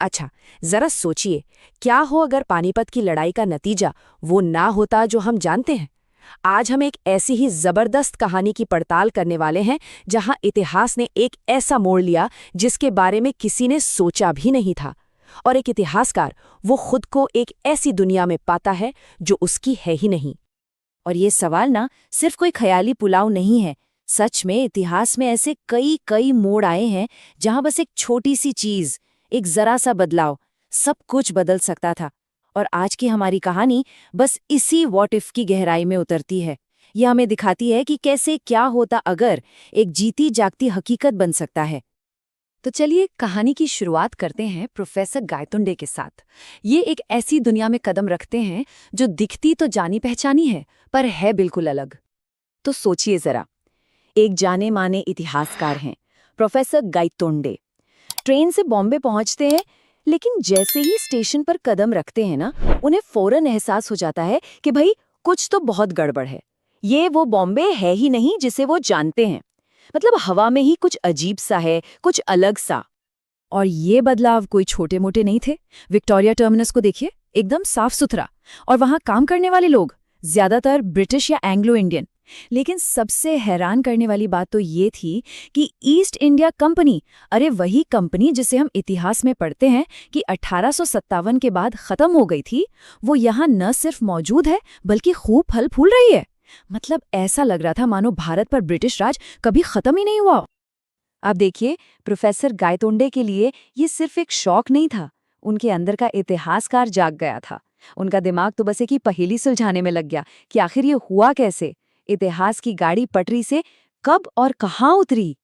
अच्छा, जरा सोचिए, क्या हो अगर पानीपत की लड़ाई का नतीजा वो ना होता जो हम जानते हैं। आज हम एक ऐसी ही जबरदस्त कहानी की पड़ताल करने वाले हैं जहां इतिहास ने एक ऐसा मोड़ लिया जिसके बारे में किसी ने सोचा भी नहीं था। और एक इतिहासकार वो खुद को एक ऐसी दुनिया में पाता है जो उसकी है ही नहीं। और ये सवाल ना सिर्फ कोई ख्याली पुलाव नहीं है। सच में इतिहास में ऐसे कई कई मोड़ आए हैं जहां बस एक छोटी सी चीज, एक जरा सा बदलाव सब कुछ बदल सकता था। और आज की हमारी कहानी बस इसी व्हाट इफ की गहराई में उतरती है। यह हमें दिखाती है कि कैसे क्या होता अगर एक जीती जागती हकीकत बन सकता है। तो चलिए कहानी की शुरुआत करते हैं प्रोफेसर गायतुंडे के साथ। ये एक ऐसी दुनिया में कदम रखते हैं जो दिखती तो जानी पहचानी है पर है बिल्कुल अलग। तो सोचिए जरा, एक जाने माने इतिहासकार हैं प्रोफेसर गायतोंडे। ट्रेन से बॉम्बे पहुंचते हैं, लेकिन जैसे ही स्टेशन पर कदम रखते हैं ना, उन्हें फौरन एहसास हो जाता है कि भाई कुछ तो बहुत गड़बड़ है। ये वो बॉम्बे है ही नहीं जिसे वो जानते हैं। मतलब हवा में ही कुछ अजीब सा है, कुछ अलग सा। और ये बदलाव कोई छोटे मोटे नहीं थे। विक्टोरिया टर्मिनस को देखिए, एकदम साफ सुथरा, और वहां काम करने वाले लोग ज्यादातर ब्रिटिश या एंग्लो इंडियन। लेकिन सबसे हैरान करने वाली बात तो ये थी कि ईस्ट इंडिया कंपनी, अरे वही कंपनी जिसे हम इतिहास में पढ़ते हैं कि 1857 के बाद खत्म हो गई थी, वो यहाँ न सिर्फ मौजूद है बल्कि खूब फल फूल रही है। मतलब ऐसा लग रहा था मानो भारत पर ब्रिटिश राज कभी खत्म ही नहीं हुआ। अब देखिए, प्रोफेसर गायतोंडे के लिए ये सिर्फ एक शौक नहीं था, उनके अंदर का इतिहासकार जाग गया था। उनका दिमाग तो बस एक ही पहेली सुलझाने में लग गया कि आखिर ये हुआ कैसे। इतिहास की गाड़ी पटरी से कब और कहाँ उतरी।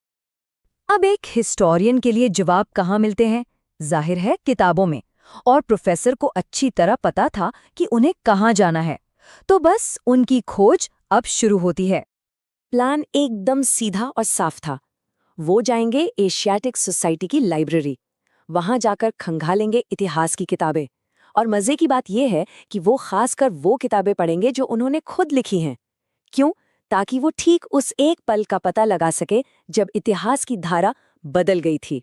अब एक हिस्टोरियन के लिए जवाब कहाँ मिलते हैं? जाहिर है किताबों में। और प्रोफेसर को अच्छी तरह पता था कि उन्हें कहाँ जाना है। तो बस उनकी खोज अब शुरू होती है। प्लान एकदम सीधा और साफ था। वो जाएंगे एशियाटिक सोसाइटी की लाइब्रेरी। वहां जाकर खंगालेंगे इतिहास की किताबें। और मजे की बात यह है कि वो खासकर वो किताबें पढ़ेंगे जो उन्होंने खुद लिखी हैं। क्यों? ताकि वो ठीक उस एक पल का पता लगा सके जब इतिहास की धारा बदल गई थी।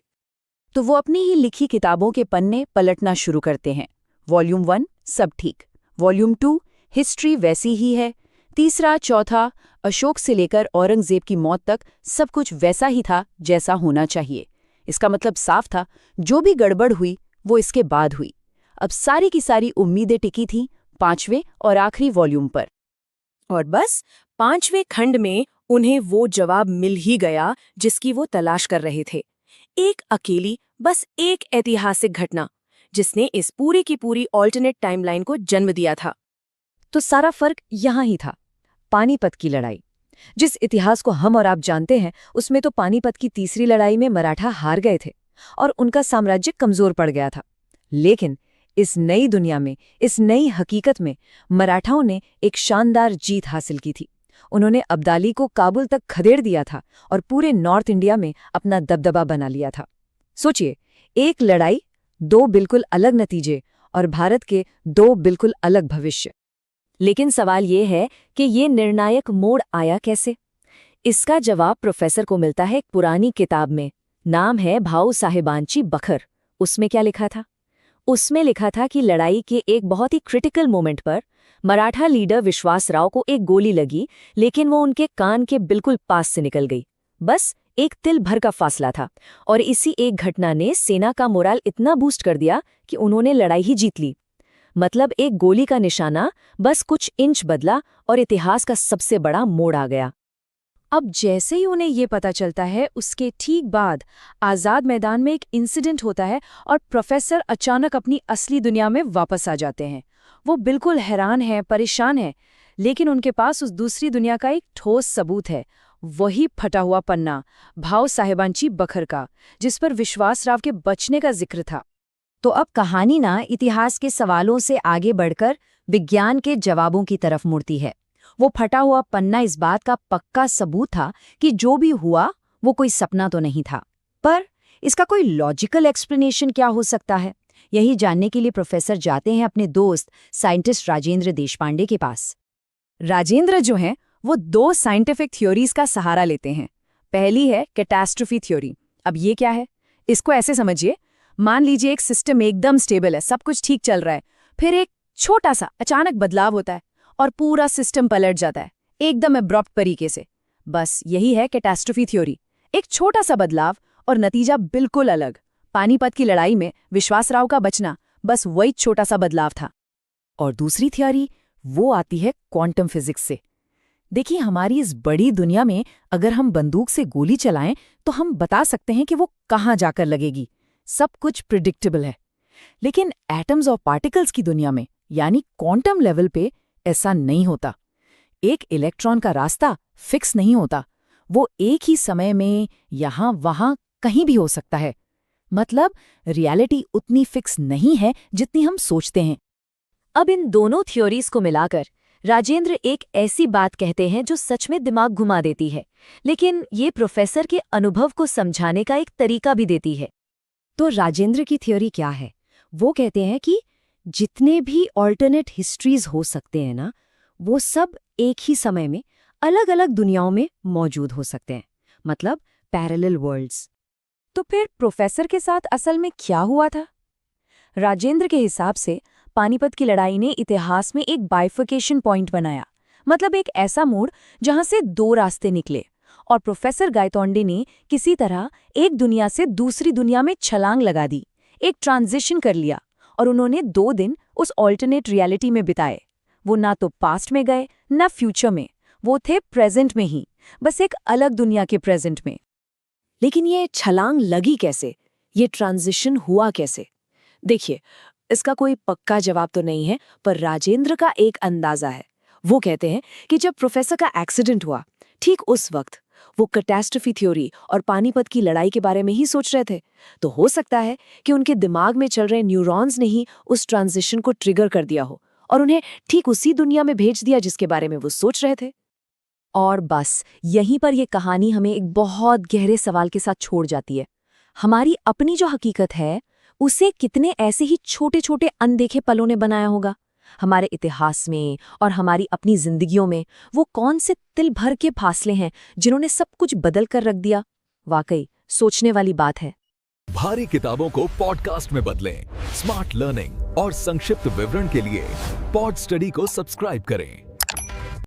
तो वो अपनी ही लिखी किताबों के पन्ने पलटना शुरू करते हैं। वॉल्यूम 1 सब ठीक, वॉल्यूम 2 हिस्ट्री वैसी ही है, तीसरा चौथा अशोक से लेकर औरंगजेब की मौत तक सब कुछ वैसा ही था जैसा होना चाहिए। इसका मतलब साफ था, जो भी गड़बड़ हुई वो इसके बाद हुई। अब सारी की सारी उम्मीदें टिकी थीं 5वें और आखिरी वॉल्यूम पर। और बस 5वें खंड में उन्हें वो जवाब मिल ही गया जिसकी वो तलाश कर रहे थे। एक अकेली, बस एक ऐतिहासिक घटना जिसने इस पूरी की पूरी ऑल्टरनेट टाइमलाइन को जन्म दिया था। तो सारा फर्क यहाँ ही था, पानीपत की लड़ाई। जिस इतिहास को हम और आप जानते हैं, उसमें तो पानीपत की तीसरी लड़ाई में मराठा हार गए थे और उनका साम्राज्य कमजोर पड़ गया था। लेकिन इस नई दुनिया में, इस नई हकीकत में मराठाओं ने एक शानदार जीत हासिल की थी। उन्होंने अब्दाली को काबुल तक खदेड़ दिया था और पूरे नॉर्थ इंडिया में अपना दबदबा बना लिया था। सोचिए, एक लड़ाई, दो बिल्कुल अलग नतीजे और भारत के दो बिल्कुल अलग भविष्य। लेकिन सवाल ये है कि ये निर्णायक मोड़ आया कैसे? इसका जवाब प्रोफेसर को मिलता है एक पुरानी किताब में। नाम है भाऊ साहेबांची बखर। उसमें क्या लिखा था? उसमें लिखा था कि लड़ाई के एक बहुत ही क्रिटिकल मोमेंट पर मराठा लीडर विश्वासराव को एक गोली लगी, लेकिन वो उनके कान के बिल्कुल पास से निकल गई। बस एक तिल भर का फासला था और इसी एक घटना ने सेना का मोराल इतना बूस्ट कर दिया कि उन्होंने लड़ाई ही जीत ली। मतलब एक गोली का निशाना बस कुछ इंच बदला और इतिहास का सबसे बड़ा मोड़ आ गया। अब जैसे ही उन्हें ये पता चलता है, उसके ठीक बाद आज़ाद मैदान में एक इंसिडेंट होता है और प्रोफेसर अचानक अपनी असली दुनिया में वापस आ जाते हैं। वो बिल्कुल हैरान हैं, परेशान हैं, लेकिन उनके पास उस दूसरी दुनिया का एक ठोस सबूत है। वही फटा हुआ पन्ना, भाऊ साहेबांची बखर का, जिस पर विश्वासराव के बचने का जिक्र था। तो अब कहानी ना इतिहास के सवालों से आगे बढ़कर विज्ञान के जवाबों की तरफ मुड़ती है। वो फटा हुआ पन्ना इस बात का पक्का सबूत था कि जो भी हुआ वो कोई सपना तो नहीं था। पर इसका कोई लॉजिकल एक्सप्लेनेशन क्या हो सकता है? यही जानने के लिए प्रोफेसर जाते हैं अपने दोस्त साइंटिस्ट राजेंद्र देशपांडे के पास। राजेंद्र जो हैं वो दो साइंटिफिक थ्योरीज का सहारा लेते हैं। पहली है कैटास्ट्रोफी थ्योरी। अब ये क्या है? इसको ऐसे समझिए, मान लीजिए एक सिस्टम एकदम स्टेबल है, सब कुछ ठीक चल रहा है, फिर एक छोटा सा अचानक बदलाव होता है और पूरा सिस्टम पलट जाता है, एकदम अब्रप्ट तरीके से। बस यही है कैटास्ट्रोफी थ्योरी। एक छोटा सा बदलाव और नतीजा बिल्कुल अलग। पानीपत की लड़ाई में विश्वासराव का बचना बस वही छोटा सा बदलाव था। और दूसरी थ्योरी वो आती है क्वांटम फिजिक्स से। देखिए, हमारी इस बड़ी दुनिया में अगर हम बंदूक से गोली चलाएं तो हम बता सकते हैं कि वो कहाँ जाकर लगेगी, सब कुछ प्रिडिक्टेबल है। लेकिन एटम्स और पार्टिकल्स की दुनिया में, यानी क्वांटम लेवल पे, ऐसा नहीं होता। एक इलेक्ट्रॉन का रास्ता फिक्स नहीं होता, वो एक ही समय में यहां वहां कहीं भी हो सकता है। मतलब रियलिटी उतनी फिक्स नहीं है जितनी हम सोचते हैं। अब इन दोनों थ्योरीज को मिलाकर राजेंद्र एक ऐसी बात कहते हैं जो सच में दिमाग घुमा देती है, लेकिन ये प्रोफेसर के अनुभव को समझाने का एक तरीका भी देती है। तो राजेंद्र की थ्योरी क्या है? वो कहते हैं कि जितने भी ऑल्टरनेट हिस्ट्रीज हो सकते हैं ना, वो सब एक ही समय में अलग अलग दुनियाओं में मौजूद हो सकते हैं, मतलब पैरेलल वर्ल्ड्स। तो फिर प्रोफेसर के साथ असल में क्या हुआ था? राजेंद्र के हिसाब से पानीपत की लड़ाई ने इतिहास में एक बाइफर्केशन पॉइंट बनाया, मतलब एक ऐसा मोड़ जहां से दो रास्ते निकले, और प्रोफेसर गायतोंडे ने किसी तरह एक दुनिया से दूसरी दुनिया में छलांग लगा दी, एक ट्रांजिशन कर लिया, और उन्होंने 2 दिन उस ऑल्टरनेट रियलिटी में बिताए। वो ना तो पास्ट में गए ना फ्यूचर में, वो थे प्रेजेंट में ही, बस एक अलग दुनिया के प्रेजेंट में। लेकिन ये छलांग लगी कैसे? ये ट्रांजिशन हुआ कैसे? देखिए, इसका कोई पक्का जवाब तो नहीं है, पर राजेंद्र का एक अंदाजा है। वो कहते हैं कि जब प्रोफेसर का एक्सीडेंट हुआ, ठीक उस वक्त वो कैटास्ट्रोफी थ्योरी और पानीपत की लड़ाई के बारे में ही सोच रहे थे। तो हो सकता है कि उनके दिमाग में चल रहे न्यूरॉन्स ने ही उस ट्रांजिशन को ट्रिगर कर दिया हो और उन्हें ठीक उसी दुनिया में भेज दिया जिसके बारे में वो सोच रहे थे। और बस यहीं पर यह कहानी हमें एक बहुत गहरे सवाल के साथ छोड़ जाती है। हमारी अपनी जो हकीकत है, उसे कितने ऐसे ही छोटे छोटे अनदेखे पलों ने बनाया होगा? हमारे इतिहास में और हमारी अपनी जिंदगियों में वो कौन से तिल भर के फासले हैं जिन्होंने सब कुछ बदल कर रख दिया? वाकई सोचने वाली बात है। भारी किताबों को पॉडकास्ट में बदलें। स्मार्ट लर्निंग और संक्षिप्त विवरण के लिए पॉड स्टडी को सब्सक्राइब करें।